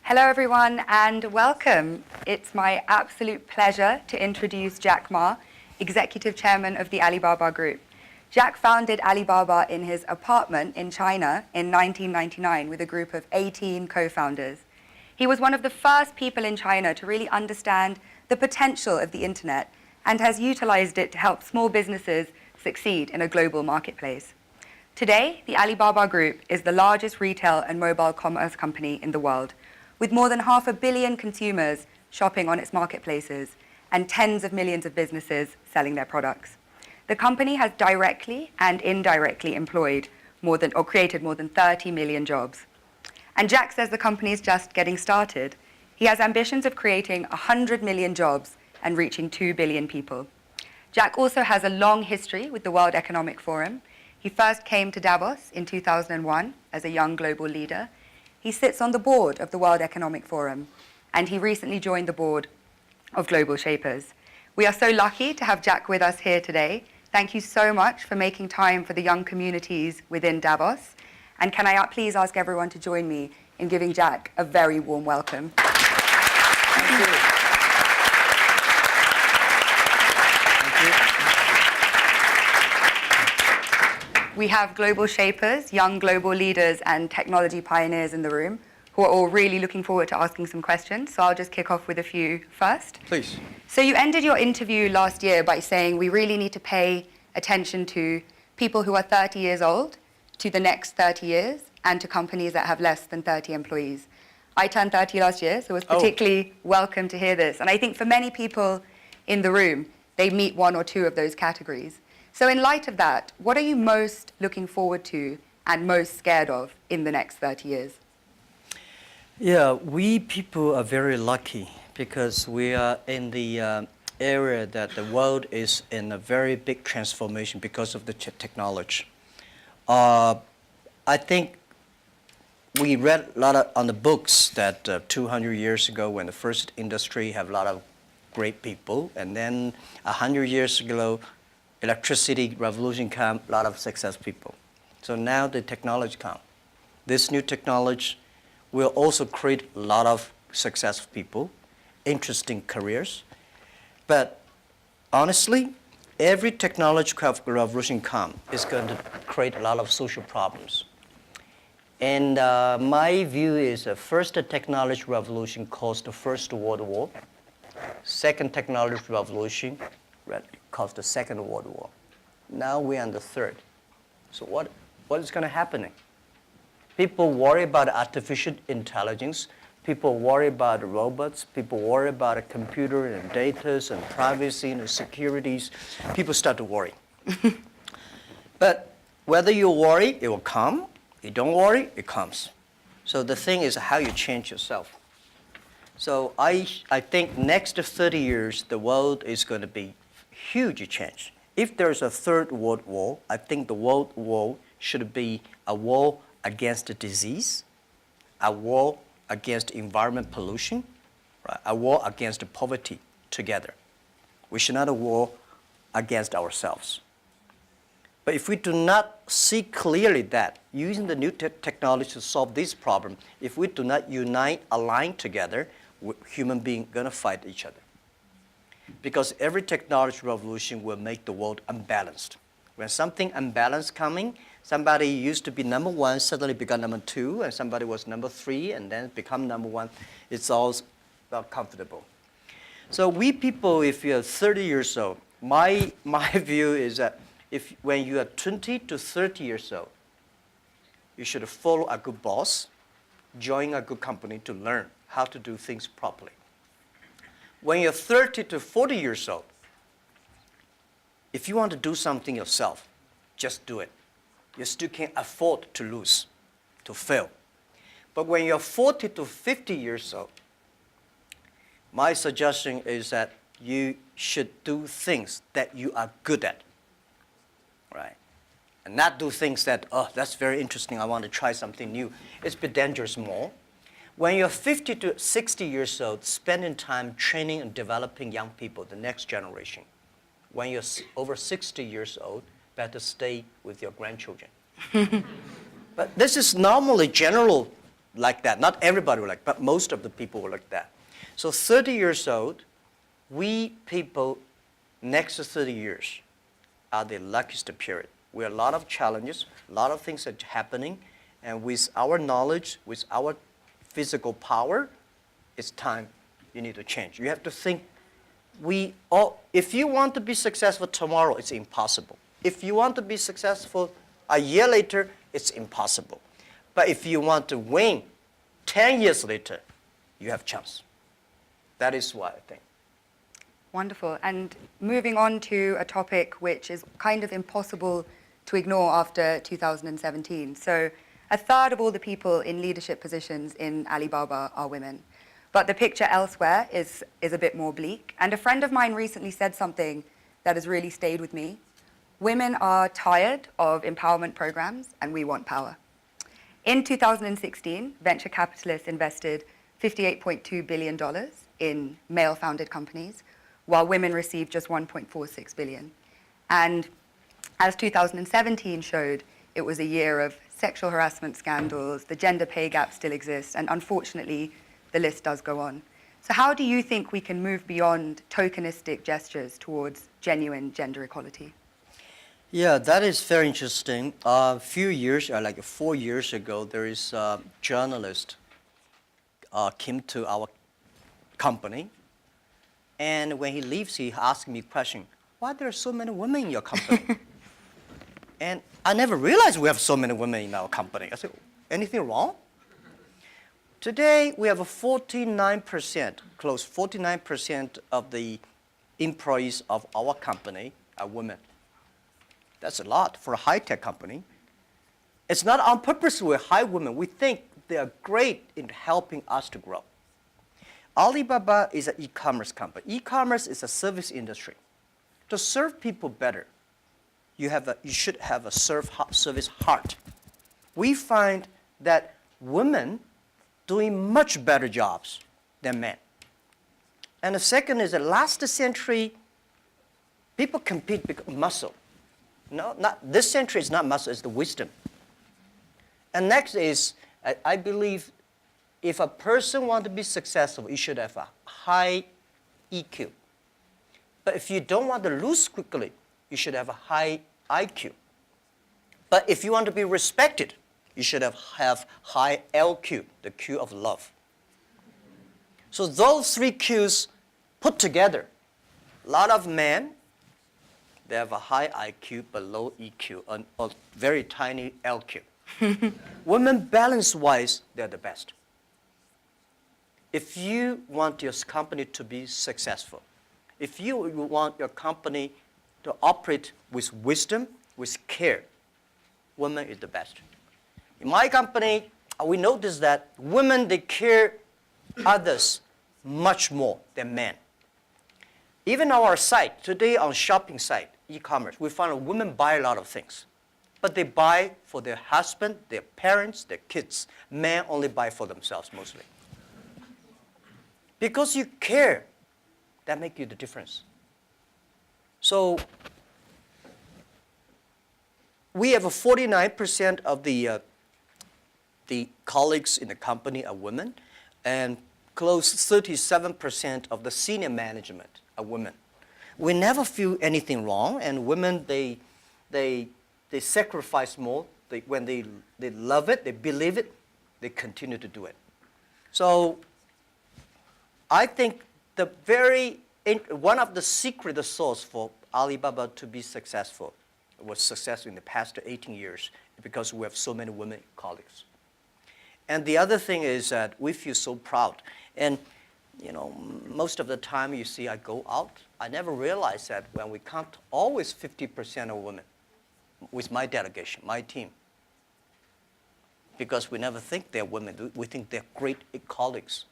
Hello everyone and welcome. It's my absolute pleasure to introduce Jack Ma, Executive Chairman of the Alibaba Group. Jack founded Alibaba in his apartment in China in 1999 with a group of 18 co-founders. He was one of the first people in China to really understand the potential of the internet and has utilized it to help small businesses succeed in a global marketplace. Today, the Alibaba Group is the largest retail and mobile commerce company in the world, with more than 500 million consumers shopping on its marketplaces and tens of millions of businesses selling their products. The company has directly and indirectly employed created more than 30 million jobs. And Jack says the company is just getting started. He has ambitions of creating 100 million jobs and reaching 2 billion people. Jack also has a long history with the World Economic Forum. He first came to Davos in 2001 as a young global leader. He sits on the board of the World Economic Forum, and he recently joined the board of Global Shapers. We are so lucky to have Jack with us here today. Thank you so much for making time for the young communities within Davos. And can I please ask everyone to join me in giving Jack a very warm welcome. Thank you. We have global shapers, young global leaders, and technology pioneers in the room who are all really looking forward to asking some questions. So I'll just kick off with a few first. Please. So you ended your interview last year by saying we really need to pay attention to people who are 30 years old, to the next 30 years, and to companies that have less than 30 employees. I turned 30 last year, so it was particularly welcome to hear this. And I think for many people in the room, they meet one or two of those categories. So in light of that, what are you most looking forward to and most scared of in the next 30 years? Yeah, we people are very lucky because we are in the area that the world is in a very big transformation because of the technology. I think we read a lot on the books that 200 years ago when the first industry have a lot of great people, and then 100 years ago, electricity revolution come, a lot of successful people. So now the technology come. This new technology will also create a lot of successful people, interesting careers. But honestly, every technological revolution come is going to create a lot of social problems. And my view is first technology revolution caused the First World War. Second technology revolution caused the Second World War. Now we're on the third. So what is going to happen? People worry about artificial intelligence. People worry about robots. People worry about a computer and data and privacy and securities. People start to worry. But whether you worry, it will come. You don't worry, it comes. So the thing is how you change yourself. So I think next 30 years, the world is going to be huge change. If there's a third world war, I think the world war should be a war against the disease, a war against environment pollution, right? A war against poverty together. We should not a war against ourselves. But if we do not see clearly that using the new technology to solve this problem, if we do not unite, align together, human beings going to fight each other. Because every technology revolution will make the world unbalanced. When something unbalanced coming, somebody used to be number one, suddenly become number two, and somebody was number three, and then become number one. It's all not comfortable. So we people, if you're 30 years old, my view is that when you are 20 to 30 years old, you should follow a good boss, join a good company to learn how to do things properly. When you're 30 to 40 years old, if you want to do something yourself, just do it. You still can't afford to lose, to fail. But when you're 40 to 50 years old, my suggestion is that you should do things that you are good at, right? And not do things that, oh, that's very interesting, I want to try something new. It's a bit dangerous more. When you're 50 to 60 years old, spending time training and developing young people, the next generation. When you're over 60 years old, better stay with your grandchildren. But this is normally general like that. Not everybody were like, but most of the people were like that. So 30 years old, we people next to 30 years are the luckiest period. We have a lot of challenges, a lot of things are happening, and with our knowledge, with our physical power, it's time you need to change. You have to think, if you want to be successful tomorrow, it's impossible. If you want to be successful a year later, it's impossible. But if you want to win 10 years later, you have a chance. That is what I think. Wonderful. And moving on to a topic which is kind of impossible to ignore after 2017. So a third of all the people in leadership positions in Alibaba are women. But the picture elsewhere is a bit more bleak. And a friend of mine recently said something that has really stayed with me. Women are tired of empowerment programs, and we want power. In 2016, venture capitalists invested $58.2 billion in male-founded companies, while women received just $1.46 billion. And as 2017 showed, it was a year of sexual harassment scandals, the gender pay gap still exists, and unfortunately, the list does go on. So how do you think we can move beyond tokenistic gestures towards genuine gender equality? Yeah, that is very interesting. A few years, like 4 years ago, there is a journalist came to our company, and when he leaves, he asked me a question, why there are so many women in your company? And I never realized we have so many women in our company. I said, anything wrong? Today, we have a 49%, close 49% of the employees of our company are women. That's a lot for a high-tech company. It's not on purpose we hire women. We think they are great in helping us to grow. Alibaba is an e-commerce company. E-commerce is a service industry. To serve people better, you should have a service heart. We find that women doing much better jobs than men. And the second is that last century, people compete because of muscle. No, not this century is not muscle, it's the wisdom. And next is, I believe, if a person wants to be successful, you should have a high EQ. But if you don't want to lose quickly, you should have a high IQ. But if you want to be respected, you should have high LQ, the Q of love. So those three Qs put together, a lot of men, they have a high IQ but low EQ, and a very tiny LQ. Women, balance-wise, they're the best. If you want your company to be successful, if you want your company to operate with wisdom, with care, women is the best. In my company, we notice that women, they care others much more than men. Even on our site, today on shopping site, e-commerce, we find women buy a lot of things. But they buy for their husband, their parents, their kids. Men only buy for themselves mostly. Because you care, that makes you the difference. So we have 49% of the colleagues in the company are women, and close 37% of the senior management are women. We never feel anything wrong, and women, they sacrifice more. When they love it, they believe it, they continue to do it. So I think one of the secret sauce for Alibaba to be successful was successful in the past 18 years because we have so many women colleagues. And the other thing is that we feel so proud. And most of the time you see I go out, I never realized that when we count always 50% of women with my delegation, my team. Because we never think they're women. We think they're great colleagues.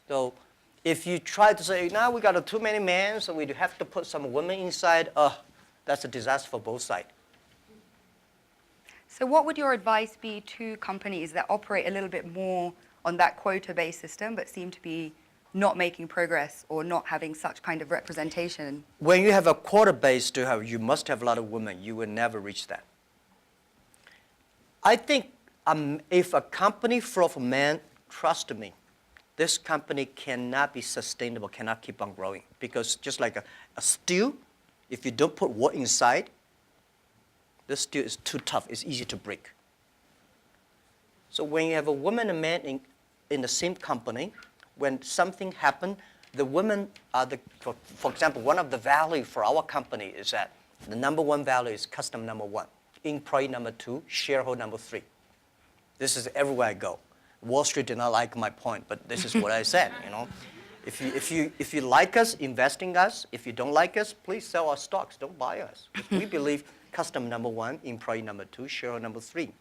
So if you try to say, now we got too many men, so we have to put some women inside, that's a disaster for both sides. So what would your advice be to companies that operate a little bit more on that quota-based system but seem to be not making progress or not having such kind of representation? When you have a quota-based, you must have a lot of women. You will never reach that. I think If a company full of men, trust me, this company cannot be sustainable, cannot keep on growing. Because just like a steel, if you don't put wood inside, the steel is too tough, it's easy to break. So when you have a woman and man in the same company, when something happens, the women are for example, one of the value for our company is that the number one value is customer number one, employee number two, shareholder number three. This is everywhere I go. Wall Street did not like my point, but this is what I said, you know. If you like us, invest in us. If you don't like us, please sell our stocks, don't buy us. We believe customer number one, employee number two, shareholder number three.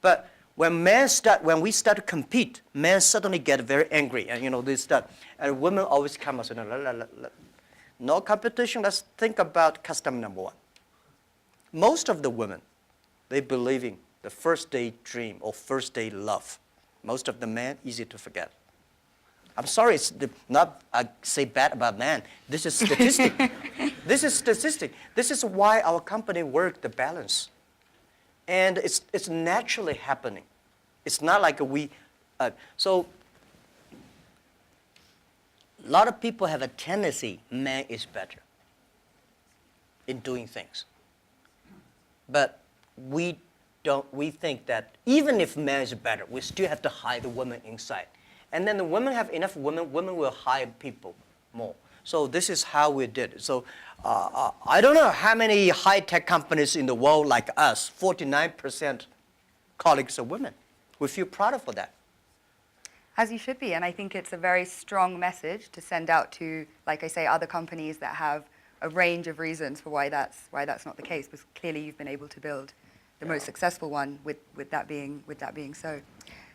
But when we start to compete, men suddenly get very angry, and you know they start. And women always come and say, no competition. Let's think about customer number one. Most of the women, they believe in the first day dream or first day love. Most of the men, easy to forget. I'm sorry, it's not I say bad about men. This is statistic. This is statistic. This is why our company works the balance. And it's naturally happening. It's not like so a lot of people have a tendency, man is better in doing things. But we think that even if man is better, we still have to hide the woman inside. And then the women have enough women will hire people more. So this is how we did it. So I don't know how many high-tech companies in the world like us, 49% colleagues are women. We feel proud of that. As you should be, and I think it's a very strong message to send out to, like I say, other companies that have a range of reasons for why that's not the case, because clearly you've been able to build the most successful one with that being so.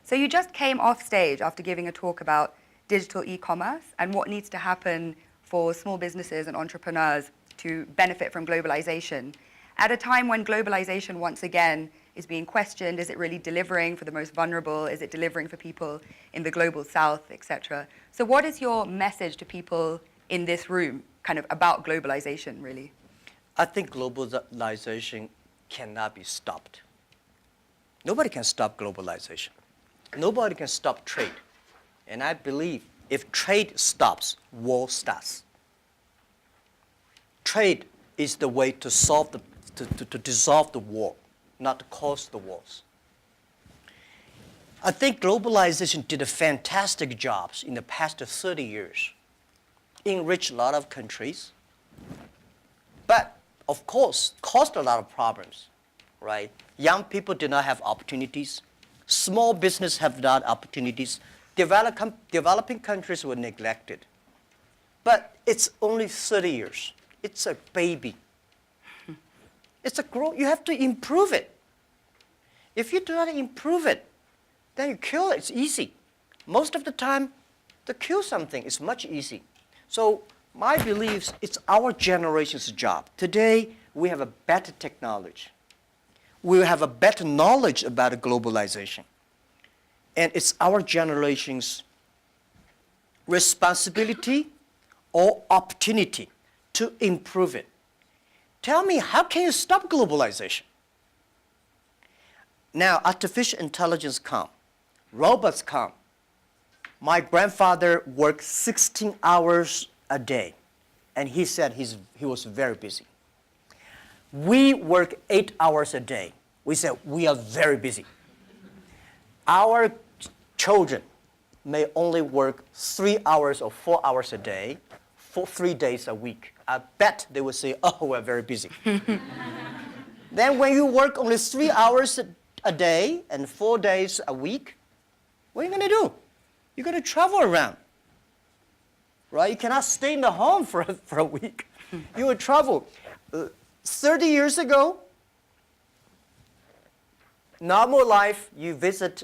So you just came off stage after giving a talk about digital e-commerce and what needs to happen for small businesses and entrepreneurs to benefit from globalization. At a time when globalization once again is being questioned, is it really delivering for the most vulnerable? Is it delivering for people in the global south, etc.? So what is your message to people in this room kind of about globalization, really? I think globalization cannot be stopped. Nobody can stop globalization. Nobody can stop trade. And I believe if trade stops, war starts. Trade is the way to solve to dissolve the war, not to cause the wars. I think globalization did a fantastic job in the past 30 years. Enriched a lot of countries, but of course, caused a lot of problems, right? Young people did not have opportunities. Small business have not opportunities. Developing countries were neglected. But it's only 30 years. It's a baby. It's a growth. You have to improve it. If you do not improve it, then you kill it. It's easy. Most of the time, to kill something is much easier. So my belief, it's our generation's job. Today, we have a better technology. We have a better knowledge about globalization. And it's our generation's responsibility or opportunity to improve it. Tell me, how can you stop globalization? Now, artificial intelligence come. Robots come. My grandfather worked 16 hours a day, and he said he was very busy. We work 8 hours a day. We said we are very busy. Our children may only work 3 hours or 4 hours a day for 3 days a week. I bet they would say, oh, we're very busy. Then when you work only 3 hours a day and 4 days a week, what are you going to do? You're going to travel around, right? You cannot stay in the home for a week. You will travel. 30 years ago, normal life, you visit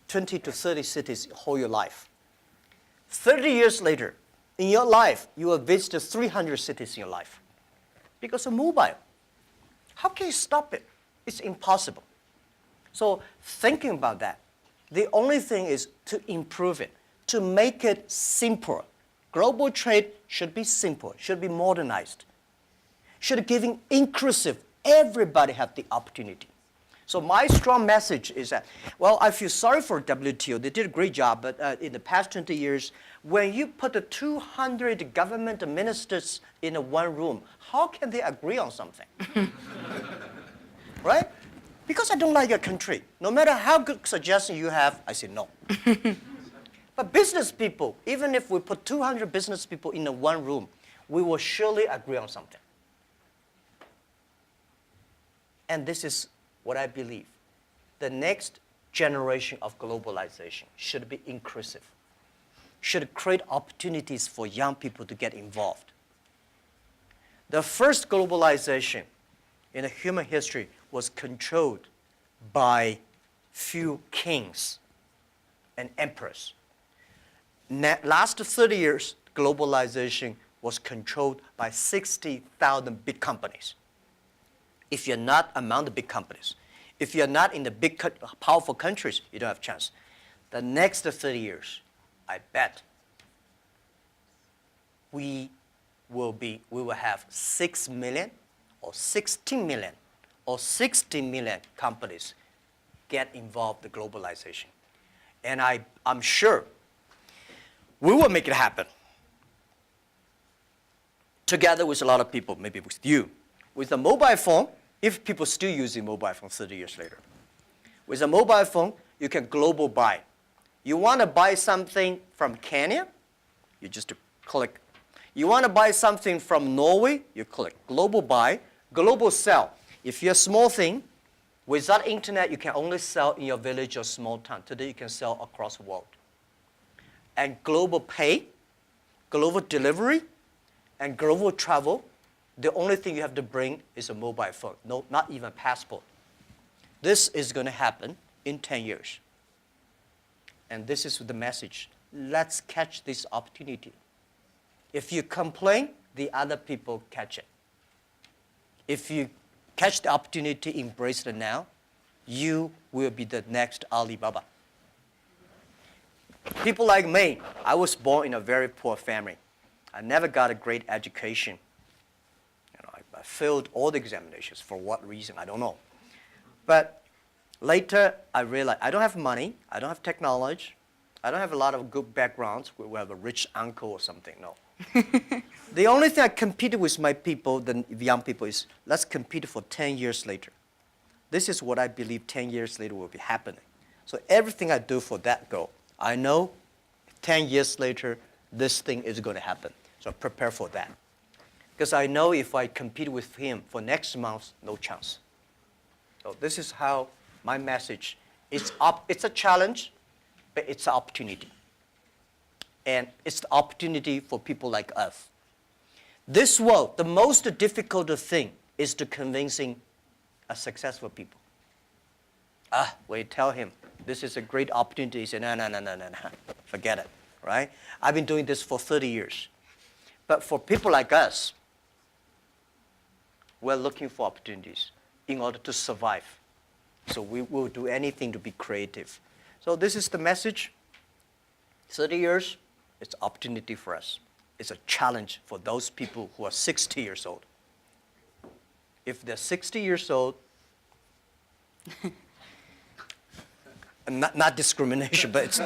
20 to 30 cities whole your life. 30 years later, in your life, you will visit 300 cities in your life because of mobile. How can you stop it? It's impossible. So thinking about that, the only thing is to improve it, to make it simpler. Global trade should be simple, should be modernized, should be giving inclusive. Everybody have the opportunity. So my strong message is that, well, I feel sorry for WTO. They did a great job, but in the past 20 years, when you put the 200 government ministers in one room, how can they agree on something? Right? Because I don't like your country. No matter how good suggestion you have, I say no. But business people, even if we put 200 business people in one room, we will surely agree on something. And this is what I believe. The next generation of globalization should be inclusive, should create opportunities for young people to get involved. The first globalization in the human history was controlled by few kings and emperors. Last 30 years, globalization was controlled by 60,000 big companies. If you're not among the big companies, if you're not in the big, powerful countries, you don't have a chance. The next 30 years, I bet we will have 6 million or 16 million or 60 million companies get involved in globalization. And I'm sure we will make it happen. Together with a lot of people, maybe with you. With a mobile phone, if people still using mobile phone 30 years later. With a mobile phone, you can global buy. You want to buy something from Kenya, you just click. You want to buy something from Norway, you click. Global buy, global sell. If you're a small thing, without internet, you can only sell in your village or small town. Today, you can sell across the world. And global pay, global delivery, and global travel, the only thing you have to bring is a mobile phone, no, not even a passport. This is going to happen in 10 years. And this is the message. Let's catch this opportunity. If you complain, the other people catch it. If you catch the opportunity, embrace it now, you will be the next Alibaba. People like me, I was born in a very poor family. I never got a great education. I failed all the examinations. For what reason, I don't know. But later, I realized I don't have money, I don't have technology, I don't have a lot of good backgrounds. We have a rich uncle or something, no. The only thing I competed with my people, the young people, is let's compete for 10 years later. This is what I believe 10 years later will be happening. So everything I do for that goal, I know 10 years later, this thing is going to happen. So prepare for that. Because I know if I compete with him for next month, no chance. So this is how my message, it's a challenge, but it's an opportunity. And it's the opportunity for people like us. This world, the most difficult thing is to convincing a successful people. When you tell him, this is a great opportunity, he said, no, forget it, right? I've been doing this for 30 years. But for people like us, we're looking for opportunities in order to survive. So we will do anything to be creative. So this is the message. 30 years, it's an opportunity for us. It's a challenge for those people who are 60 years old. If they're 60 years old, not discrimination, but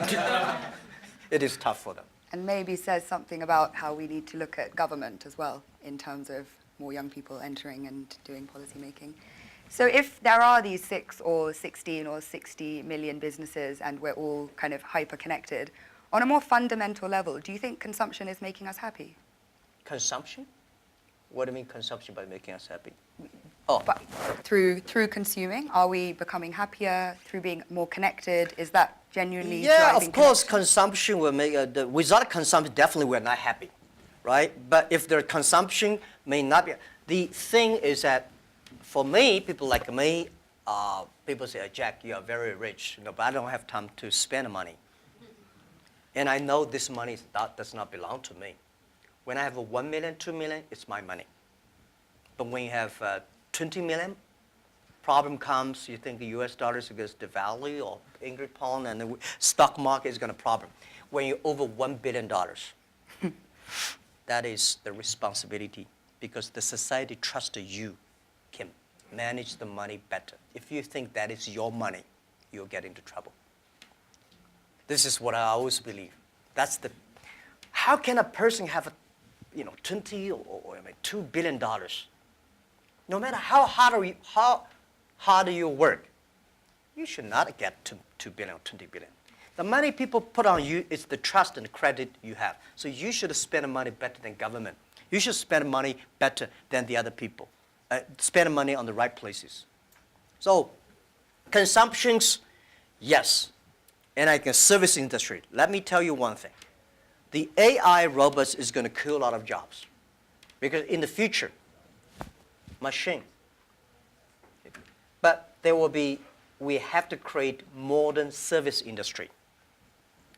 it is tough for them. And maybe says something about how we need to look at government as well in terms of more young people entering and doing policy making. So if there are these 6 or 16 or 60 million businesses and we're all kind of hyper-connected, on a more fundamental level, do you think consumption is making us happy? Consumption? What do you mean consumption by making us happy? But through consuming, are we becoming happier through being more connected? Is that genuinely driving of course, connection? consumption will make, without consumption, definitely we're not happy, right? But if the consumption may not be, the thing is that for me, people like me, people say, Jack, you are very rich, but I don't have time to spend money. And I know this money does not belong to me. When I have 1 million, 2 million, it's my money. But when you have 20 million, problem comes, you think the US dollar is going to devalue or English pound and the stock market is going to problem. When you're over $1 billion, that is the responsibility because the society trusts you, Kim. manage the money better. If you think that is your money, you'll get into trouble. This is what I always believe. How can a person have 20 or $2 billion? No matter how hard you work, you should not get to $2 billion or $20 billion. The money people put on you is the trust and credit you have. So you should spend money better than government. You should spend money better than the other people. Spend money on the right places. So consumptions, yes. And service industry. Let me tell you one thing. The AI robots is going to kill a lot of jobs. Because in the future, machine. But we have to create modern service industry.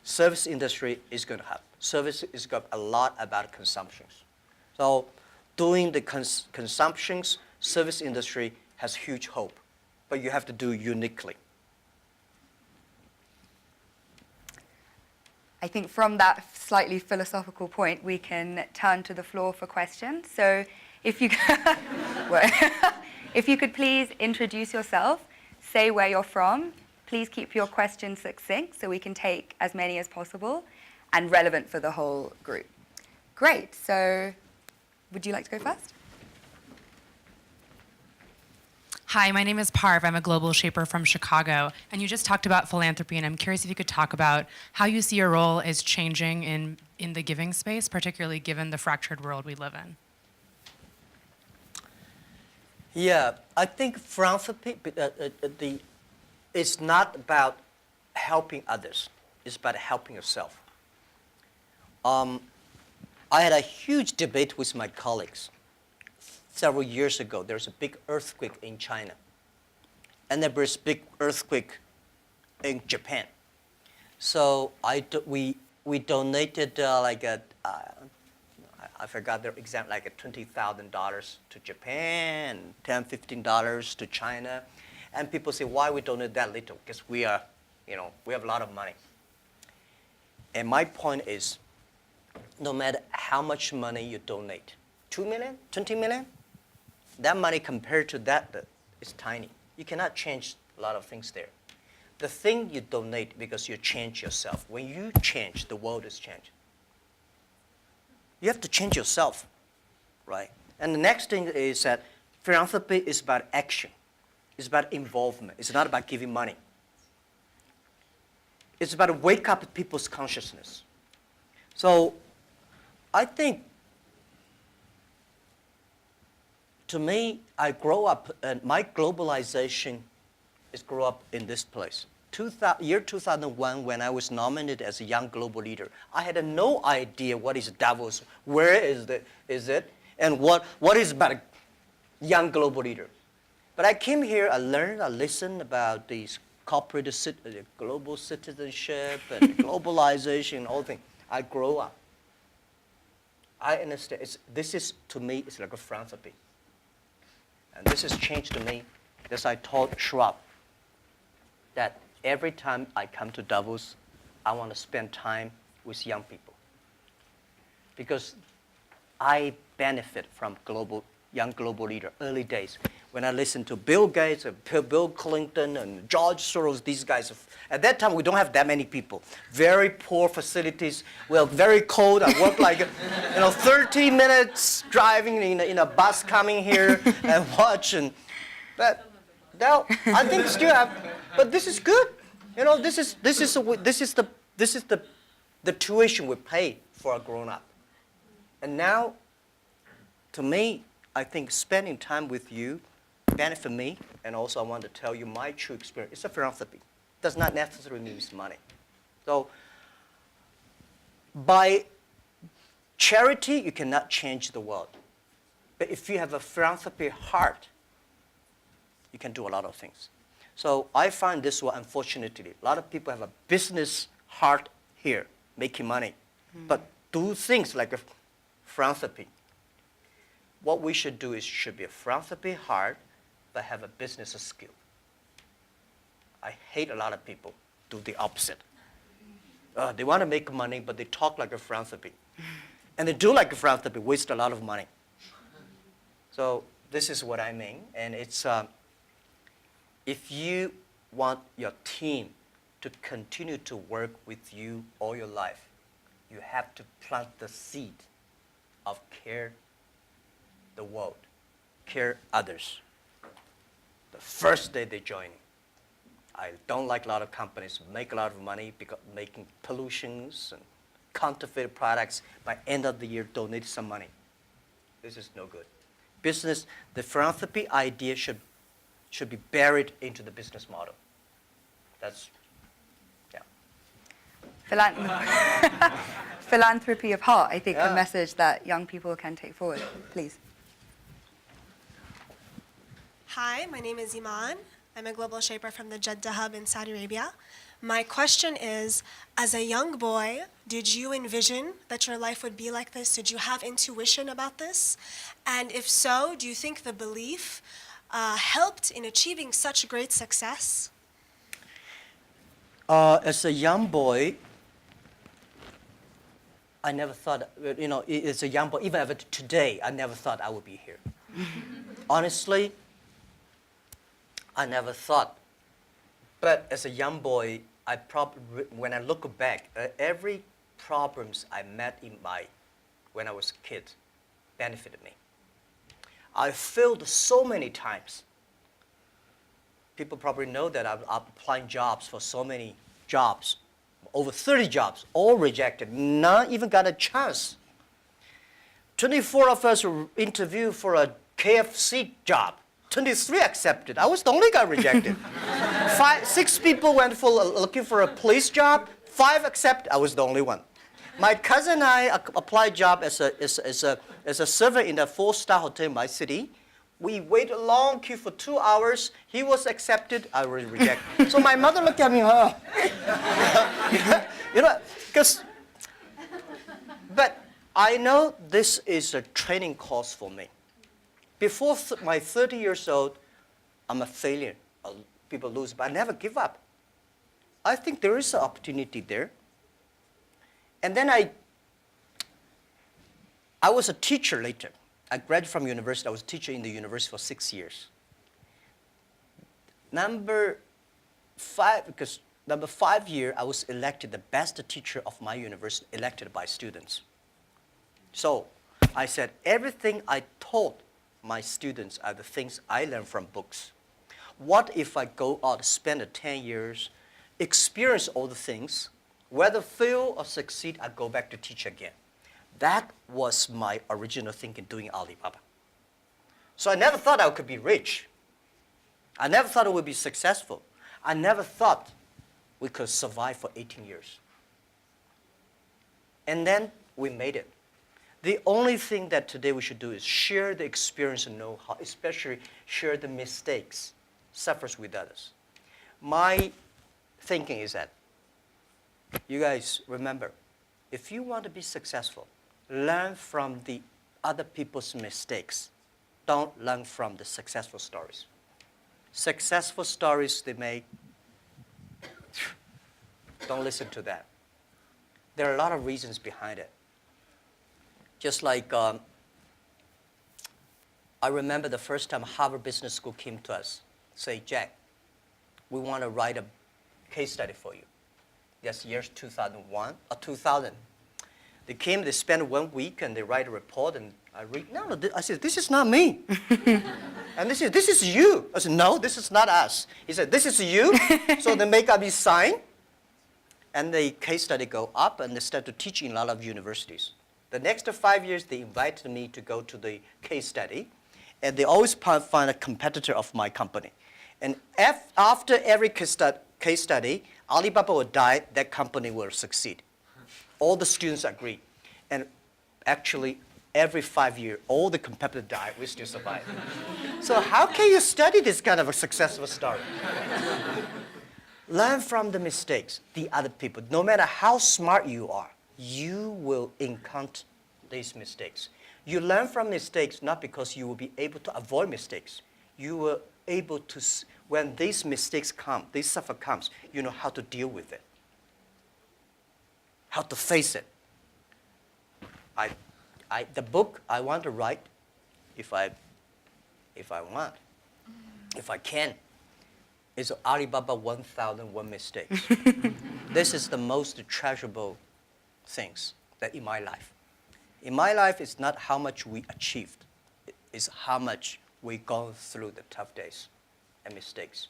Service industry is going to have. Service is got a lot about consumptions. So doing the consumptions, service industry has huge hope. But you have to do uniquely. I think from that slightly philosophical point, we can turn to the floor for questions. So if you if you could please introduce yourself, say where you're from, please keep your questions succinct so we can take as many as possible and relevant for the whole group. Great. So would you like to go first? Hi, my name is Parv. I'm a global shaper from Chicago. And you just talked about philanthropy, and I'm curious if you could talk about how you see your role is changing in the giving space, particularly given the fractured world we live in. Yeah, I think philanthropy, it's not about helping others. It's about helping yourself. I had a huge debate with my colleagues. Several years ago, there was a big earthquake in China. And there was a big earthquake in Japan. So we donated I forgot the exact, like $20,000 to Japan, $10, $15 to China. And people say, why we donate that little? Because we have a lot of money. And my point is, no matter how much money you donate, 2 million, 20 million, that money compared to that is tiny. You cannot change a lot of things there. The thing you donate because you change yourself. When you change, the world is changed. You have to change yourself, right? And the next thing is that philanthropy is about action. It's about involvement. It's not about giving money. It's about to wake up people's consciousness. So I think, to me, I grow up, and my globalization is grow up in this place. Year 2001, when I was nominated as a young global leader, I had no idea what is Davos, where is it, and what is about a young global leader. But I came here, I learned, I listened about these corporate global citizenship and globalization, all things. I grow up. I understand. This is, to me, it's like a philanthropy. And this has changed to me, as I told Schwab, that every time I come to Davos, I want to spend time with young people. Because I benefit from young global leader, early days. When I listened to Bill Gates, and Bill Clinton, and George Soros, these guys, at that time we don't have that many people. Very poor facilities. Well, very cold. I worked like 30 minutes driving in a bus coming here and watching. But now I think still have. But this is good. This is the tuition we pay for a grown-up. And now, to me, I think spending time with you benefit me, and also I want to tell you my true experience. It's a philanthropy. It does not necessarily mean money. So, by charity, you cannot change the world. But if you have a philanthropy heart, you can do a lot of things. So I find this one, unfortunately, a lot of people have a business heart here, making money, but do things like a philanthropy. What we should do is should be a philanthropy heart, but have a business skill. I hate a lot of people do the opposite. They want to make money, but they talk like a philanthropy. And they do like a philanthropy, waste a lot of money. So this is what I mean. And it's, if you want your team to continue to work with you all your life, you have to plant the seed of care the world, care others. The first day they join. I don't like a lot of companies make a lot of money because making pollutions and counterfeit products. By end of the year, donate some money. This is no good. Business, the philanthropy idea should be buried into the business model. That's, yeah. Philanthropy of heart, I think, Yeah. a message that young people can take forward. Please. Hi, my name is Iman. I'm a global shaper from the Jeddah hub in Saudi Arabia. My question is, as a young boy, did you envision that your life would be like this? Did you have intuition about this? And if so, do you think the belief helped in achieving such great success? As a young boy, I never thought, as a young boy, even today, I never thought I would be here. Honestly, I never thought. But as a young boy, when I look back, every problems I met when I was a kid benefited me. I failed so many times. People probably know that I'm applying jobs for so many jobs, over 30 jobs, all rejected, none even got a chance. 24 of us were interviewed for a KFC job. 23 accepted. I was the only guy rejected. 6 people went for looking for a police job. 5 accepted. I was the only one. My cousin and I applied job as a server in a 4-star hotel in my city. We waited a long queue for 2 hours. He was accepted. I was rejected. So my mother looked at me, but I know this is a training course for me. Before my 30 years old, I'm a failure. People lose, but I never give up. I think there is an opportunity there. And then I was a teacher later. I graduated from university. I was a teacher in the university for 6 years. Number 5 year, I was elected the best teacher of my university, elected by students. So I said, everything I taught my students are the things I learned from books. What if I go out, spend 10 years, experience all the things, whether fail or succeed, I go back to teach again. That was my original thinking doing Alibaba. So I never thought I could be rich. I never thought I would be successful. I never thought we could survive for 18 years. And then we made it. The only thing that today we should do is share the experience and know-how, especially share the mistakes, suffers with others. My thinking is that you guys remember, if you want to be successful, learn from the other people's mistakes. Don't learn from the successful stories. Successful stories they make, don't listen to that. There are a lot of reasons behind it. Just like I remember the first time Harvard Business School came to us, say, Jack, we want to write a case study for you. That's years 2001 or 2000. They came, they spent 1 week, and they write a report, and I read, I said, this is not me. And this is you. I said, no, this is not us. He said, this is you. So they make up his sign, and the case study go up, and they start to teach in a lot of universities. The next 5 years, they invited me to go to the case study, and they always find a competitor of my company. And after every case study, Alibaba will die, that company will succeed. All the students agree. And actually, every 5 years, all the competitors die, we still survive. So how can you study this kind of a successful story? Learn from the mistakes, the other people. No matter how smart you are, you will encounter these mistakes. You learn from mistakes not because you will be able to avoid mistakes. You will able to, when these mistakes come, this suffer comes, you know how to deal with it, how to face it. The book I want to write, if I if I want, if I can, is Alibaba 1001 mistakes. This is the most treasurable things that in my life. In my life, it's not how much we achieved. It's how much we gone through the tough days and mistakes.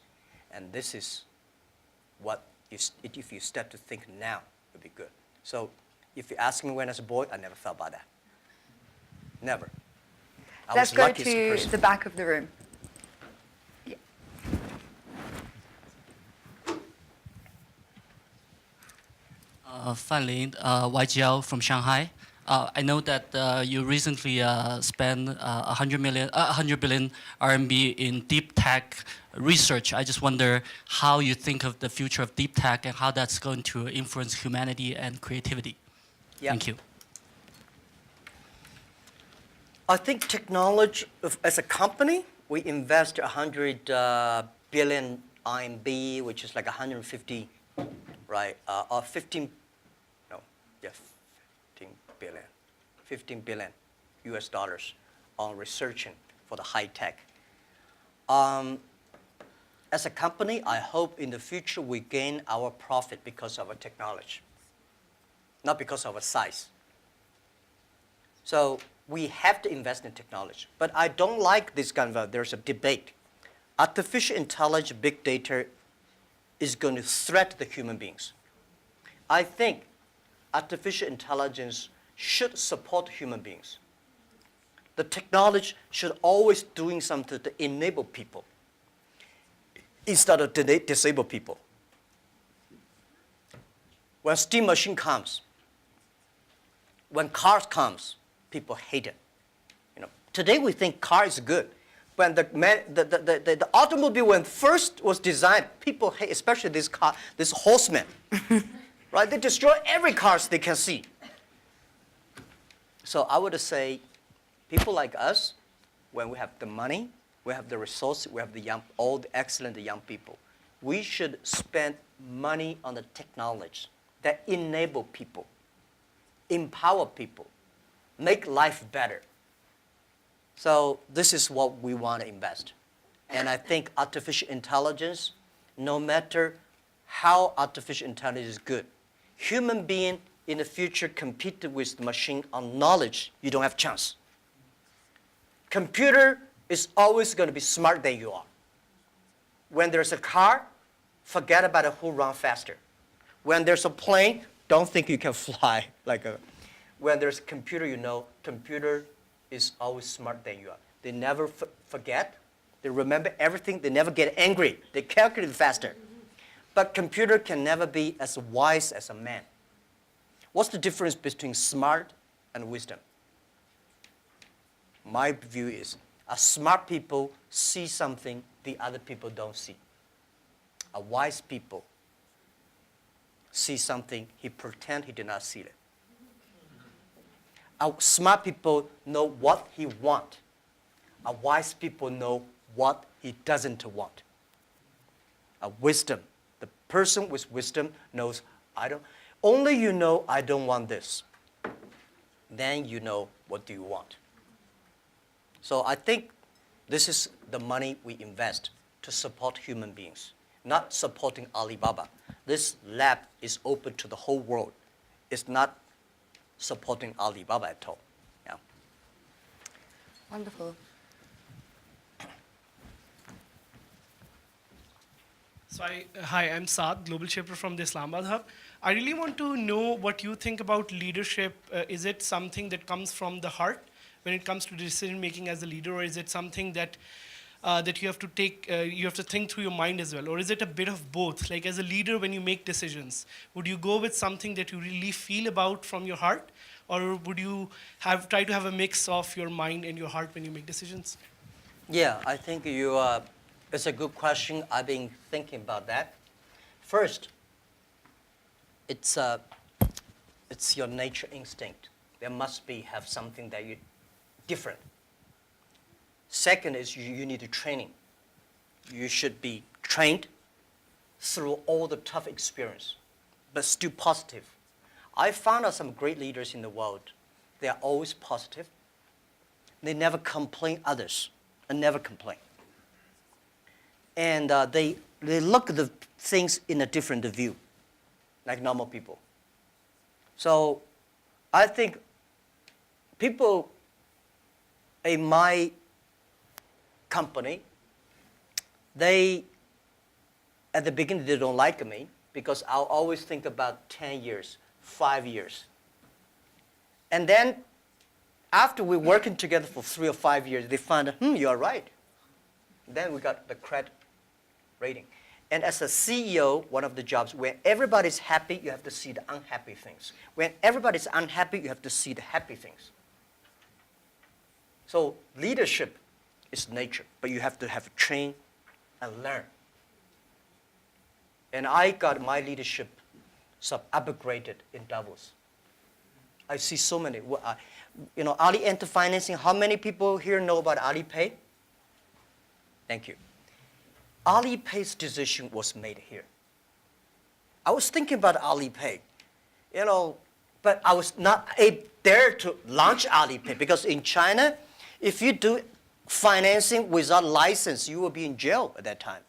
And this is what, if you start to think now, it would be good. So if you ask me when I was a boy, I never thought about that. Never. I Let's was go lucky as a to person. the back of the room. Yeah. Fan Lin, YGL from Shanghai. I know that you recently spent 100 billion RMB in deep tech research. I just wonder how you think of the future of deep tech and how that's going to influence humanity and creativity. Yeah. Thank you. I think technology, as a company, we invest 100 billion RMB, which is like 150, right? Or 15, no, yeah, 15 billion US dollars on researching for the high tech. As a company, I hope in the future we gain our profit because of our technology, not because of our size. So we have to invest in technology. But I don't like this kind of, there's a debate. Artificial intelligence, big data is going to threaten the human beings. I think artificial intelligence should support human beings. The technology should always doing something to enable people instead of disable people. When steam machine comes, when cars comes, people hate it. Today we think car is good. When the automobile when first was designed, people hate, especially this horseman, right? They destroy every car they can see. So I would say, people like us, when we have the money, we have the resources, we have all the excellent young people, we should spend money on the technology that enable people, empower people, make life better. So this is what we want to invest. And I think artificial intelligence, no matter how artificial intelligence is good, human being in the future compete with the machine on knowledge, you don't have chance. Computer is always going to be smarter than you are. When there's a car, forget about who runs faster. When there's a plane, don't think you can fly. When there's a computer, computer is always smarter than you are. They never forget. They remember everything. They never get angry. They calculate faster. But computer can never be as wise as a man. What's the difference between smart and wisdom? My view is, a smart people see something the other people don't see. A wise people see something, he pretend he did not see it. A smart people know what he want. A wise people know what he doesn't want. A wisdom, the person with wisdom knows, only you know I don't want this. Then you know what do you want. So I think this is the money we invest to support human beings, not supporting Alibaba. This lab is open to the whole world. It's not supporting Alibaba at all. Yeah. Wonderful. So hi, I'm Saad, Global Shaper from the Islamabad Hub. I really want to know what you think about leadership. Is it something that comes from the heart when it comes to decision making as a leader, or is it something that that you have to take, you have to think through your mind as well, or is it a bit of both? Like as a leader, when you make decisions, would you go with something that you really feel about from your heart, or would you try to have a mix of your mind and your heart when you make decisions? Yeah, I think it's a good question. I've been thinking about that. First, it's your nature instinct. There must have something that you different. Second is you need training. You should be trained through all the tough experience, but still positive. I found out some great leaders in the world. They are always positive. They never complain others. and never complain. And they look at the things in a different view, like normal people. So I think people in my company, at the beginning, they don't like me because I'll always think about 10 years, 5 years. And then after we're working together for 3 or 5 years, they find, you're right. Then we got the credit rating. And as a CEO, one of the jobs, when everybody's happy, you have to see the unhappy things. When everybody's unhappy, you have to see the happy things. So leadership is nature, but you have to have train and learn. And I got my leadership upgraded in Davos. I see so many. Ali Enter Financing, how many people here know about Alipay? Thank you. Alipay's decision was made here. I was thinking about Alipay, but I was not there to launch Alipay because in China, if you do financing without license, you will be in jail at that time.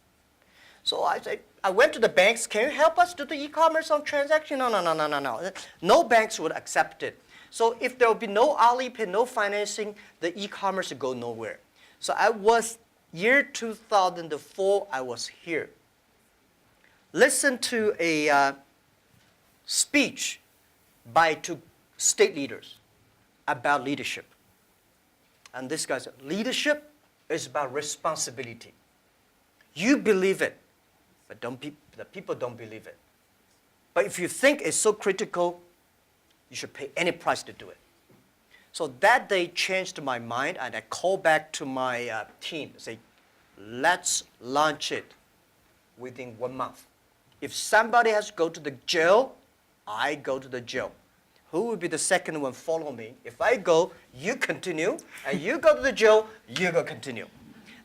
So I went to the banks, can you help us do the e-commerce on transaction? No. No banks would accept it. So if there will be no Alipay, no financing, the e-commerce would go nowhere. So year 2004, I was here. Listen to a speech by 2 state leaders about leadership. And this guy said, leadership is about responsibility. You believe it, but the people don't believe it. But if you think it's so critical, you should pay any price to do it. So that day changed my mind, and I called back to my team and say, let's launch it within 1 month. If somebody has to go to the jail, I go to the jail. Who will be the second one follow me? If I go, you continue, and you go to the jail, you go continue.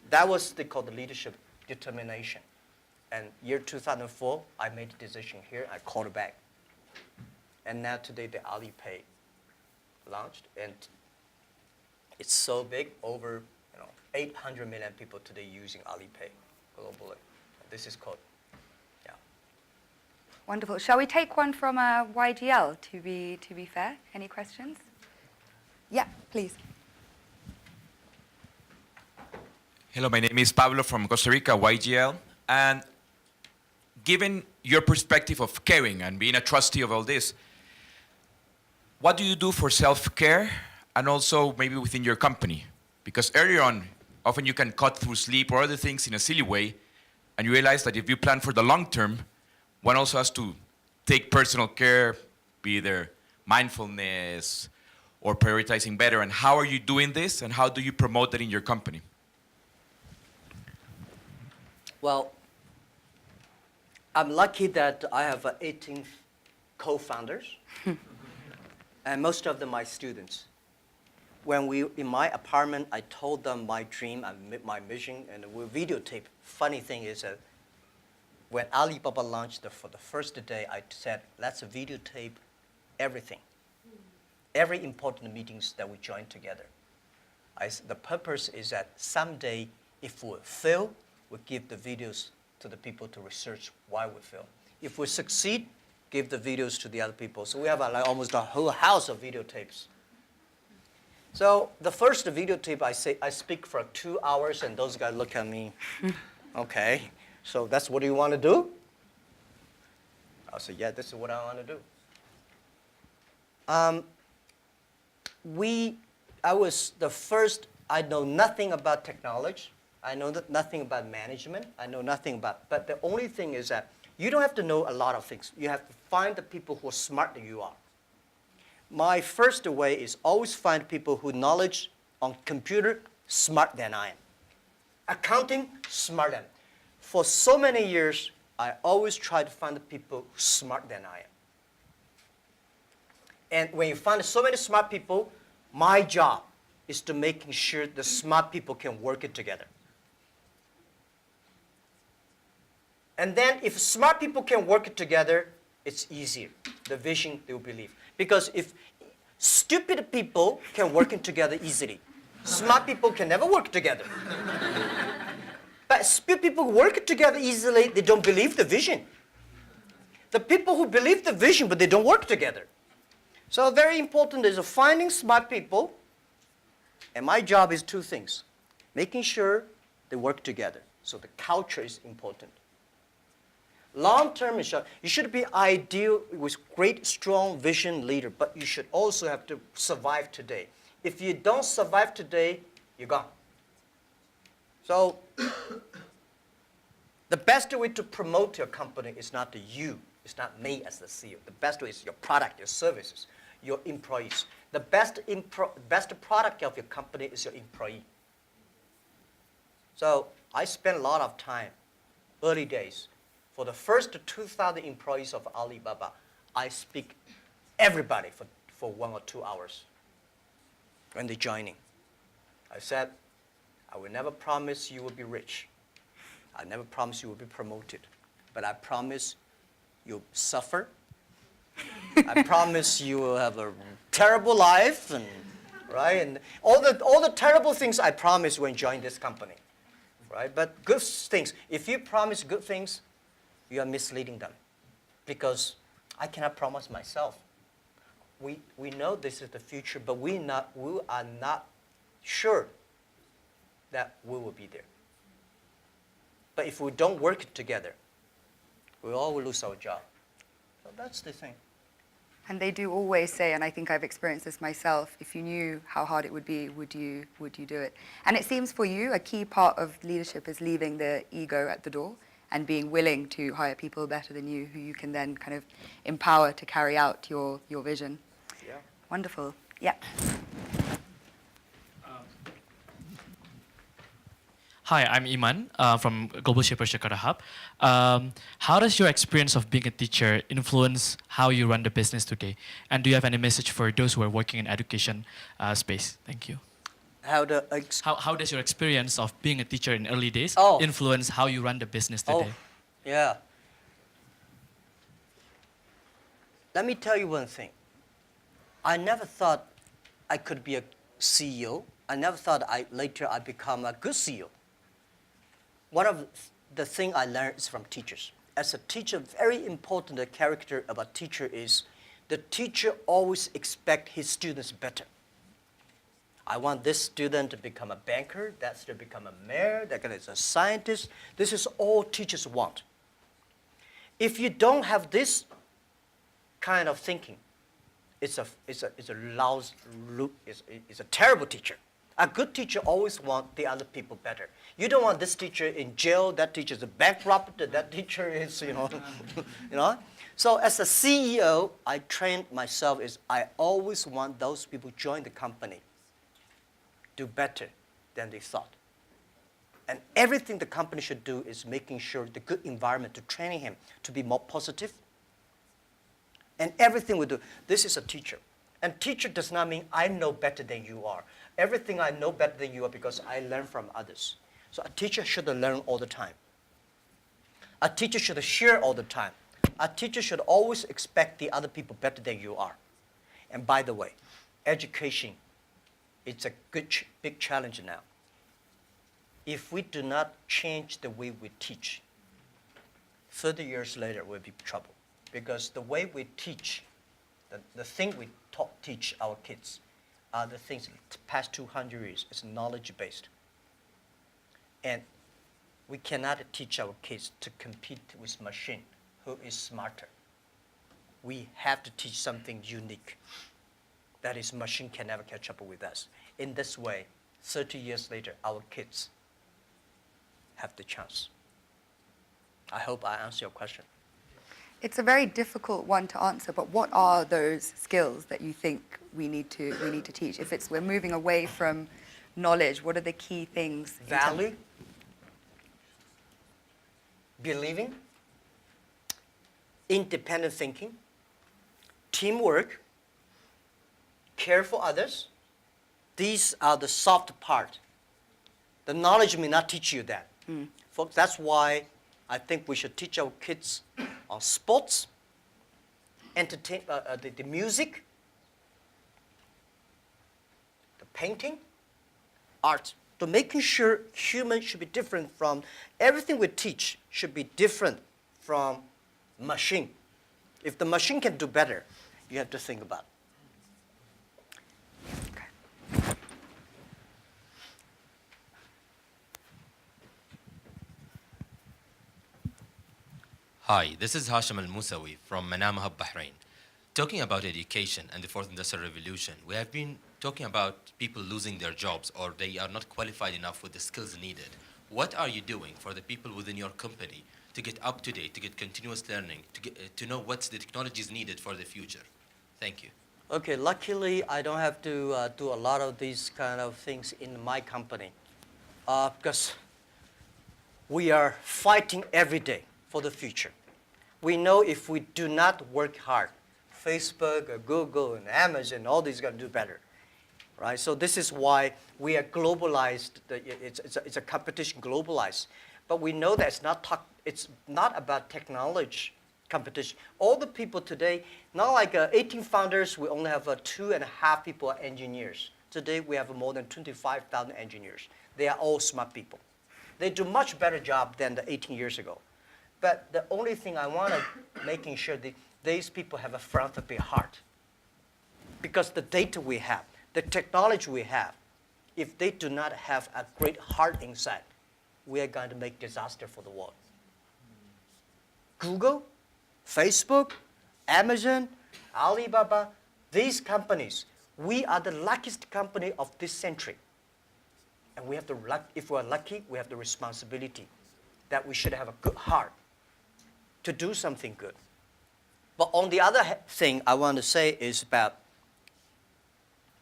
That was called the leadership determination. And year 2004, I made the decision here, I called it back. And now today the Alipay launched, and it's so big, over 800 million people today using Alipay globally. This is called, Wonderful. Shall we take one from YGL to be fair? Any questions? Yeah, please. Hello, my name is Pablo from Costa Rica, YGL. And given your perspective of caring and being a trustee of all this, what do you do for self-care and also maybe within your company? Because earlier on, often you can cut through sleep or other things in a silly way, and you realize that if you plan for the long term, one also has to take personal care, be either mindfulness or prioritizing better. And how are you doing this, and how do you promote that in your company? Well, I'm lucky that I have 18 co-founders, and most of them are students. When in my apartment, I told them my dream and my mission, and we videotape. Funny thing is that when Alibaba launched for the first day, I said, let's videotape everything, every important meetings that we join together. The purpose is that someday, if we fail, we give the videos to the people to research why we fail. If we succeed, give the videos to the other people. So we have almost a whole house of videotapes. So the first videotape, I speak for 2 hours, and those guys look at me, okay, so that's what you want to do? I said, yeah, this is what I want to do. I was the first, I know nothing about technology. I know nothing about management. I know nothing about, but the only thing is that you don't have to know a lot of things. You have to find the people who are smarter than you are. My first way is always find people who knowledge on computer smarter than I am. Accounting, smarter than. For so many years, I always try to find the people smarter than I am. And when you find so many smart people, my job is to making sure the smart people can work it together. And then if smart people can work it together, it's easier. The vision, they will believe. Because if stupid people can work it together easily, Smart people can never work together. But people who work together easily, they don't believe the vision. The people who believe the vision, but they don't work together. So very important is finding smart people. And my job is two things. Making sure they work together. So the culture is important. Long term, you should be ideal with great, strong vision leader, but you should also have to survive today. If you don't survive today, you're gone. So the best way to promote your company is not you. It's not me as the CEO. The best way is your product, your services, your employees. The best product of your company is your employee. So I spent a lot of time, early days. For the first 2,000 employees of Alibaba, I speak everybody for 1 or 2 hours when they're joining. I said, I will never promise you will be rich. I never promise you will be promoted. But I promise you'll suffer. I promise you will have a terrible life, and right? And all the terrible things I promise when join this company. Right? But good things, if you promise good things, you are misleading them. Because I cannot promise myself. We know this is the future, but we are not sure that we will be there. But if we don't work together, we all will lose our job. So that's the thing. And they do always say, and I think I've experienced this myself, if you knew how hard it would be, would you do it? And it seems for you, a key part of leadership is leaving the ego at the door and being willing to hire people better than you, who you can then kind of empower to carry out your vision. Yeah. Wonderful. Yeah. Hi, I'm Iman from Global Shaper Jakarta Hub. How does your experience of being a teacher influence how you run the business today? And do you have any message for those who are working in education space? Thank you. How does your experience of being a teacher in early days Oh. influence how you run the business today? Yeah. Let me tell you one thing. I never thought I could be a CEO. I never thought later I'd become a good CEO. One of the things I learned is from teachers. As a teacher, very important character of a teacher is the teacher always expects his students better. I want this student to become a banker, that student to become a mayor, that guy is a scientist. This is all teachers want. If you don't have this kind of thinking, it's a terrible teacher. A good teacher always wants the other people better. You don't want this teacher in jail, that teacher is a bankrupt, that teacher is, you know. So as a CEO, I trained myself is I always want those people join the company do better than they thought. And everything the company should do is making sure the good environment to training him to be more positive. And everything we do, this is a teacher. And teacher does not mean I know better than you are. Everything I know better than you are because I learn from others. So a teacher should learn all the time. A teacher should share all the time. A teacher should always expect the other people better than you are. And by the way, education, it's a big challenge now. If we do not change the way we teach, 30 years later we'll be in trouble. Because the way we teach, the thing we teach our kids are the things the past 200 years is knowledge-based. And we cannot teach our kids to compete with machine who is smarter. We have to teach something unique. That is, machine can never catch up with us. In this way, 30 years later, our kids have the chance. I hope I answer your question. It's a very difficult one to answer, but what are those skills that you think we need to teach? If we're moving away from knowledge, what are the key things? Value, believing, independent thinking, teamwork, care for others. These are the soft part. The knowledge may not teach you that. Folks, that's why I think we should teach our kids on sports, the music, the painting, art. So making sure human should be different from everything we teach should be different from machine. If the machine can do better, you have to think about it. Hi, this is Hashim Al-Musawi from Manama Hub, Bahrain. Talking about education and the fourth industrial revolution, we have been talking about people losing their jobs or they are not qualified enough with the skills needed. What are you doing for the people within your company to get up to date, to get continuous learning, to know what's the technologies needed for the future? Thank you. Okay, luckily I don't have to do a lot of these kind of things in my company because we are fighting every day for the future. We know if we do not work hard, Facebook or Google and Amazon, all these are going to do better, right? So this is why we are globalized. It's a competition globalized. But we know that it's not about technology competition. All the people today, not like 18 founders, we only have 2.5 people are engineers. Today we have more than 25,000 engineers. They are all smart people. They do much better job than the 18 years ago. But the only thing I want to making sure that these people have a philanthropy heart. Because the data we have, the technology we have, if they do not have a great heart inside, we are going to make disaster for the world. Google, Facebook, Amazon, Alibaba, these companies, we are the luckiest company of this century. And we have the if we're lucky, we have the responsibility that we should have a good heart to do something good. But on the other thing I want to say is about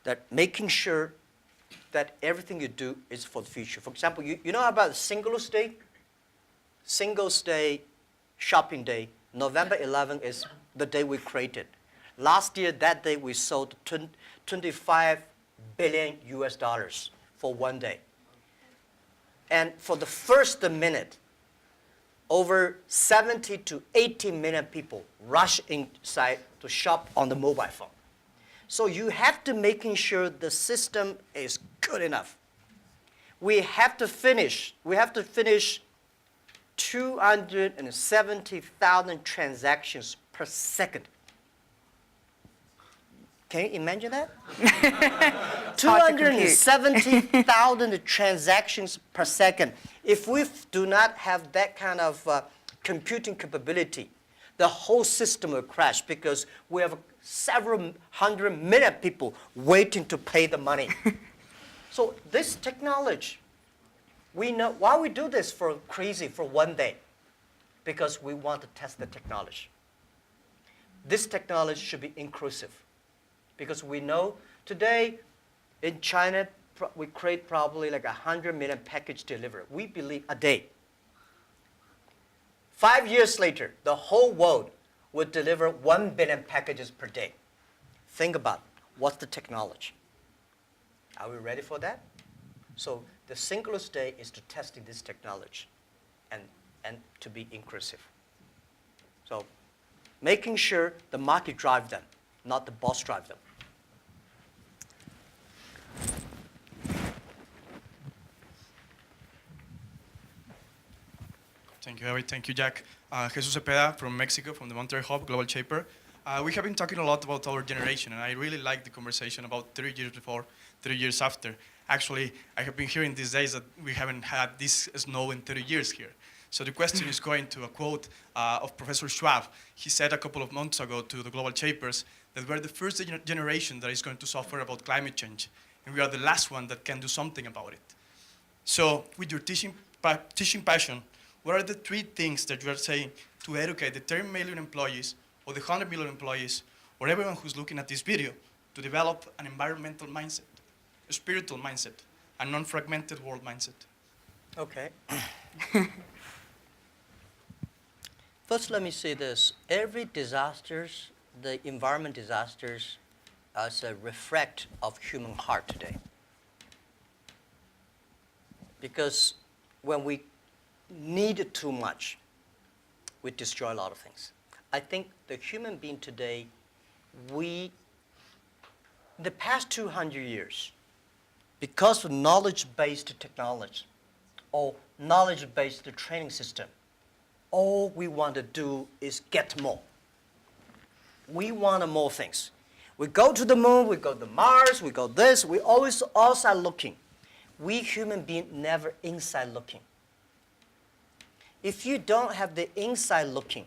that making sure that everything you do is for the future. For example, you know about Singles Day? Singles Day, shopping day, November 11 is the day we created. Last year, that day, we sold 25 billion US dollars for one day. And for the first minute, over 70 to 80 million people rush inside to shop on the mobile phone. So you have to making sure the system is good enough. We have to finish 270,000 transactions per second. Can you imagine that? 270,000 transactions per second. If we do not have that kind of computing capability, the whole system will crash because we have several 100 million people waiting to pay the money. So this technology, we know why we do this for one day, because we want to test the technology. This technology should be inclusive. Because we know today in China, we create probably like 100 million package delivery. We believe a day. 5 years later, the whole world would deliver 1 billion packages per day. Think about what's the technology. Are we ready for that? So the Singles Day is to testing this technology and to be inclusive. So making sure the market drive them, not the boss drive them. Thank you, Harry. Thank you, Jack. Jesus Cepeda from Mexico, from the Monterrey Hub, Global Shaper. We have been talking a lot about our generation, and I really like the conversation about 30 years before, 30 years after. Actually, I have been hearing these days that we haven't had this snow in 30 years here. So the question is going to a quote of Professor Schwab. He said a couple of months ago to the Global Shapers that we're the first generation that is going to suffer about climate change, and we are the last one that can do something about it. So with your teaching passion, what are the 3 things that you are saying to educate the 10 million employees or the 100 million employees or everyone who's looking at this video to develop an environmental mindset, a spiritual mindset, a non-fragmented world mindset? Okay. First, let me say this. Every disasters, the environment disasters, is a reflect of human heart today. Because when we need too much, we destroy a lot of things. I think the human being today, in the past 200 years, because of knowledge-based technology or knowledge-based training system, all we want to do is get more. We want more things. We go to the moon, we go to Mars, we go this, we always outside looking. We human beings never inside looking. If you don't have the inside looking,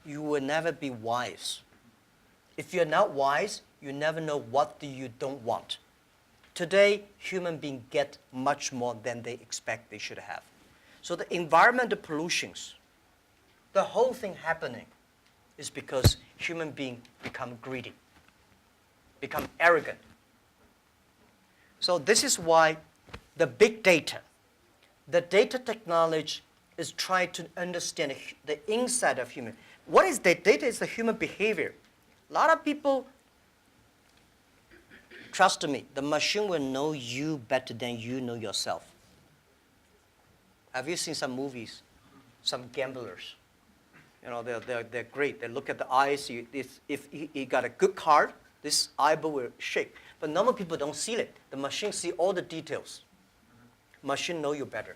you will never be wise. If you're not wise, you never know what you don't want. Today, human beings get much more than they expect they should have. So the environmental pollutions, the whole thing happening is because human beings become greedy, become arrogant. So this is why the big data, the data technology is trying to understand the inside of human. What is the data? Is the human behavior. A lot of people, trust me, the machine will know you better than you know yourself. Have you seen some movies, some gamblers? You know, they're great. They look at the eyes. If he got a good card, this eyeball will shake. But normal people don't see it. The machine see all the details. Machine know you better.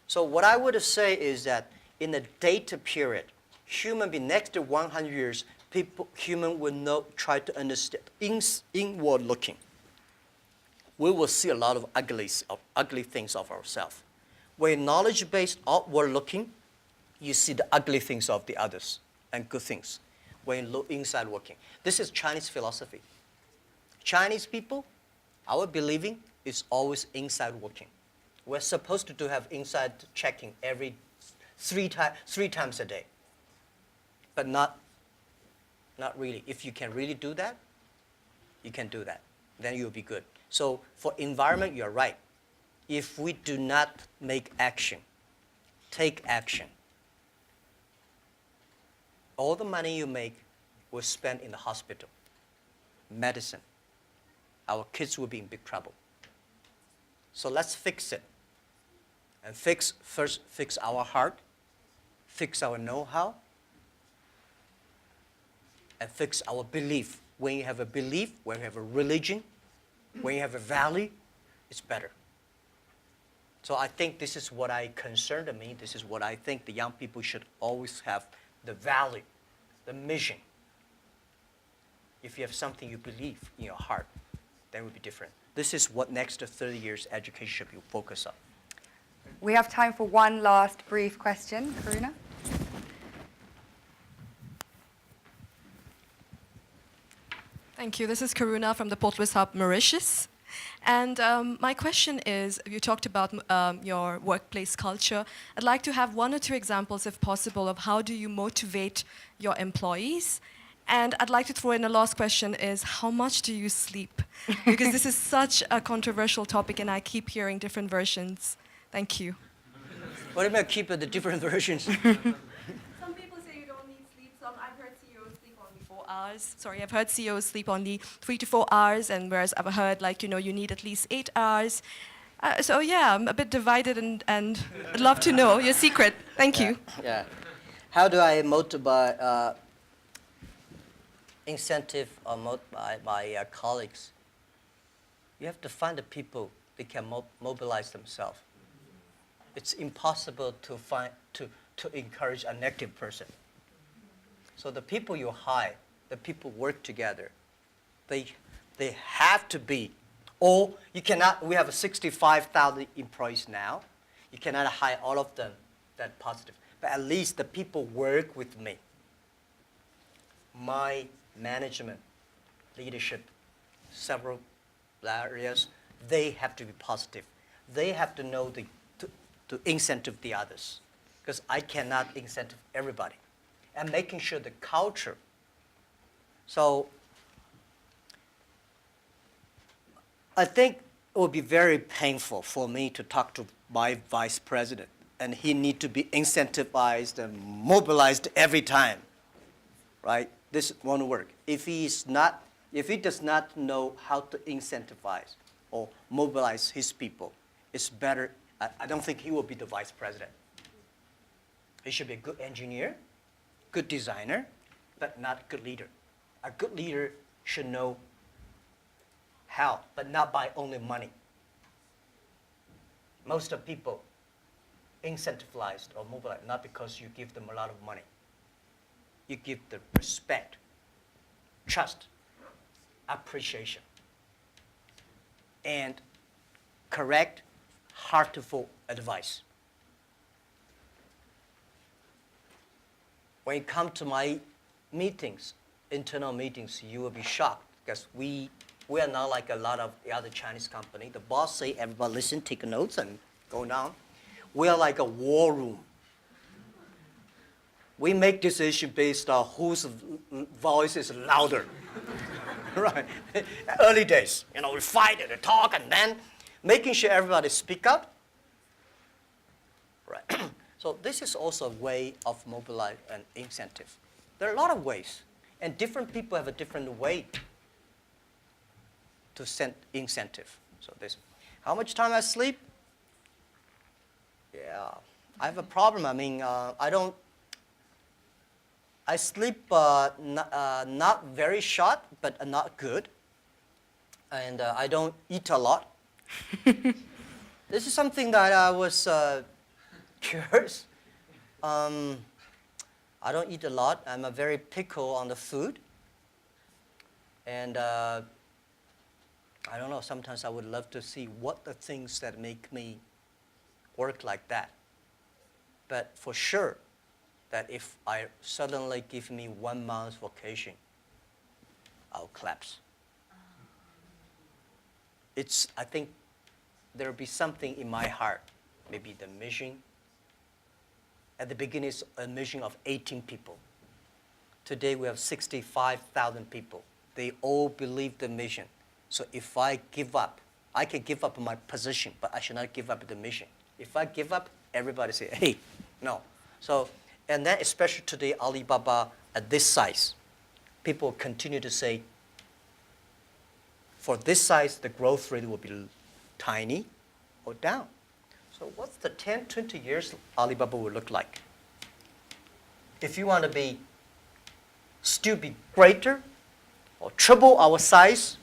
So what I would say is that in the data period, human being next to 100 years, human will know, try to understand inward looking. We will see a lot of ugly things of ourselves. When knowledge-based outward looking, you see the ugly things of the others and good things. When you look inside looking. This is Chinese philosophy. Chinese people, our believing is always inside working. We're supposed to have inside checking every three times a day. But not really. If you can really do that, you can do that. Then you'll be good. So for environment, you're right. If we do not make action, take action, all the money you make will spend in the hospital, medicine. Our kids will be in big trouble. So let's fix it. And first fix our heart, fix our know-how, and fix our belief. When you have a belief, when you have a religion, when you have a value, it's better. So I think this is what I concerned me. This is what I think the young people should always have, the value, the mission. If you have something you believe in your heart, then it will be different. This is what next 30 years education should be focused on. We have time for one last brief question. Karuna? Thank you. This is Karuna from the Port Louis Hub, Mauritius. And my question is, you talked about your workplace culture. I'd like to have one or two examples, if possible, of how do you motivate your employees. And I'd like to throw in a last question is, how much do you sleep? Because this is such a controversial topic and I keep hearing different versions. Thank you. What do you mean keep the different versions? Some people say you don't need sleep. I've heard CEOs sleep only 4 hours. Sorry, I've heard CEOs sleep only 3 to 4 hours, and whereas I've heard you need at least 8 hours. So yeah, I'm a bit divided, and I'd love to know your secret. Thank you. Yeah. How do I motivate incentive or motivate my colleagues? You have to find the people that can mobilize themselves. It's impossible to encourage a negative person. So the people you hire, the people work together, they have to be, or you cannot, we have 65,000 employees now, you cannot hire all of them that positive, but at least the people work with me. My management, leadership, several areas, they have to be positive. They have to know to incentive the others, because I cannot incentive everybody. And making sure the culture. So I think it would be very painful for me to talk to my vice president, and he need to be incentivized and mobilized every time, right? This won't work. If he does not know how to incentivize or mobilize his people, it's better. I don't think he will be the vice president. He should be a good engineer, good designer, but not a good leader. A good leader should know help, but not by only money. Most of people incentivized or mobilized not because you give them a lot of money. You give them respect, trust, appreciation, and correct, heartful advice. When you come to my meetings, internal meetings, you will be shocked because we are not like a lot of the other Chinese company. The boss say, everybody listen, take notes, and go down. We are like a war room. We make decisions based on whose voice is louder. Right? Early days, we fight and talk, and then making sure everybody speak up. Right. So this is also a way of mobilize and incentive. There are a lot of ways, and different people have a different way to send incentive. So this, how much time I sleep? Yeah, I have a problem. I mean, I sleep not very short, but not good. And I don't eat a lot. This is something that I was curious. I don't eat a lot. I'm a very picky on the food. And I don't know, sometimes I would love to see what the things that make me work like that. But for sure, that if I suddenly give me 1 month vacation, I'll collapse. I think there'll be something in my heart, maybe the mission. At the beginning, it's a mission of 18 people. Today, we have 65,000 people. They all believe the mission. So if I give up, I can give up my position, but I should not give up the mission. If I give up, everybody say, hey, no. So, and then especially today, Alibaba at this size, people continue to say, for this size, the growth rate will be tiny or down. So what's the 10, 20 years Alibaba will look like? If you want to still be greater or triple our size,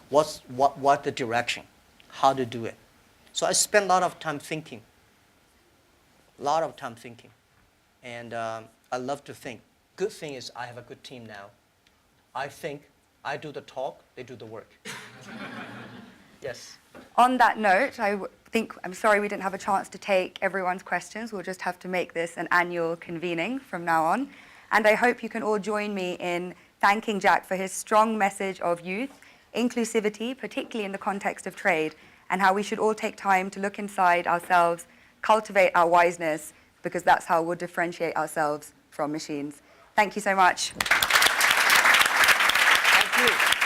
what the direction? How to do it? So I spend a lot of time thinking. And I love to think. Good thing is I have a good team now. I think, I do the talk, they do the work. Yes. On that note, I'm sorry we didn't have a chance to take everyone's questions. We'll just have to make this an annual convening from now on. And I hope you can all join me in thanking Jack for his strong message of youth, inclusivity, particularly in the context of trade, and how we should all take time to look inside ourselves, cultivate our wiseness, because that's how we'll differentiate ourselves from machines. Thank you so much. Thank you.